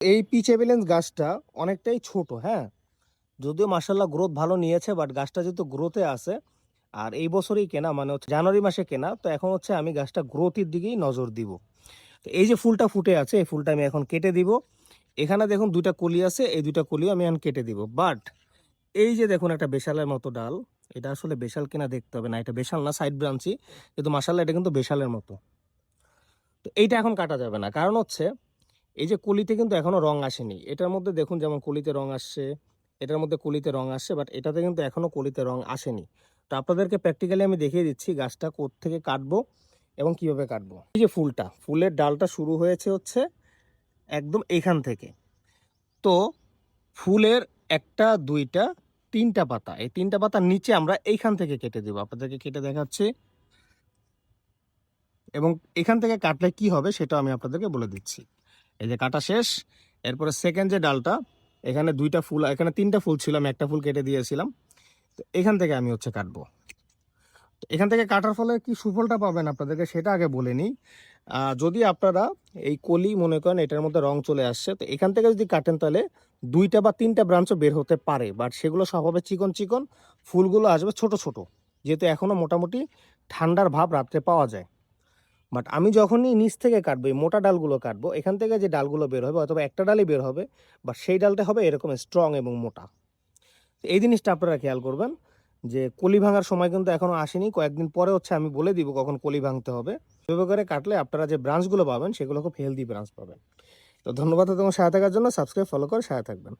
এই পিচ এভিলেন্স গাছটা অনেকটাই ছোট, হ্যাঁ, যদিও মার্শাল্লাহ গ্রোথ ভালো নিয়েছে, বাট গাছটা যেহেতু গ্রোথে আছে আর এই বছরই কেনা, মানে হচ্ছে জানুয়ারি মাসে কেনা, তো এখন হচ্ছে আমি গাছটা গ্রোথের দিকেই নজর দিব। তো এই যে ফুলটা ফুটে আছে, এই ফুলটা আমি এখন কেটে দিব। এখানে দেখুন দুইটা কলি আছে, এই দুইটা কলিও আমি এখন কেটে দিব। বাট এই যে দেখুন একটা বেশালের মতো ডাল, এটা আসলে বেশাল কিনা দেখতে হবে, না এটা বেশাল না, সাইড ব্রাঞ্চি, কিন্তু মার্শাল্লাহ এটা কিন্তু বেশালের মতো। তো এইটা এখন কাটা যাবে না, কারণ হচ্ছে এই যে কলিতে কিন্তু এখনো রং আসেনি। এটার মধ্যে দেখুন যেমন কলিতে রং আসছে, এটার মধ্যে কলিতে রং আসছে, বাট এটাতে কিন্তু এখনো কলিতে রং আসেনি। তো আপনাদেরকে প্র্যাকটিক্যালি আমি দেখিয়ে দিচ্ছি গাছটা কোত্থেকে কাটবো এবং কিভাবে কাটবো। এই যে ফুলটা, ফুলের ডালটা শুরু হয়েছে হচ্ছে একদম এখান থেকে। তো ফুলের একটা, দুইটা, তিনটা পাতা, এই তিনটা পাতার নিচে আমরা এইখান থেকে কেটে দেবো। আপনাদেরকে কেটে দেখাচ্ছি, এবং এখান থেকে কাটলে কি হবে সেটা আমি আপনাদেরকে বলে দিচ্ছি। এই যে কাটা শেষ। এরপরে সেকেন্ড যে ডালটা, এখানে দুইটা ফুল, এখানে তিনটা ফুল ছিল, আমি একটা ফুল কেটে দিয়েছিলাম। তো এখান থেকে আমি হচ্ছে কাটবো। তো এখান থেকে কাটার ফলে কি সুফলটা পাবেন আপনাদেরকে সেটা আগে বলে নিই। যদি আপনারা এই কলি মনে করেন এটার মধ্যে রং চলে আসছে, তো এখান থেকে যদি কাটেন তাহলে দুইটা বা তিনটা ব্রাঞ্চও বের হতে পারে, বাট সেগুলো সব হবে চিকন চিকন, ফুলগুলো আসবে ছোট ছোট, যেহেতু এখনও মোটামুটি ঠান্ডার ভাব রাত্রে পাওয়া যায়। বাট আমি যখনই নিচ থেকে কাটবো, এই মোটা ডালগুলো কাটবো, এখান থেকে যে ডালগুলো বের হবে অথবা একটা ডালই বের হবে, বা সেই ডালটা হবে এরকম স্ট্রং এবং মোটা। তো এই জিনিসটা আপনারা খেয়াল করবেন যে কলি ভাঙার সময় কিন্তু এখনো আসেনি, কয়েকদিন পরে হচ্ছে আমি বলে দিব কখন কলি ভাঙতে হবে। এভাবে করে কাটলে আপনারা যে ব্রাঞ্চগুলো পাবেন সেগুলো খুব হেলদি ব্রাঞ্চ পাবেন। তো ধন্যবাদ তোমার সাথে থাকার জন্য, সাবস্ক্রাইব ফলো করে সাথে থাকবেন।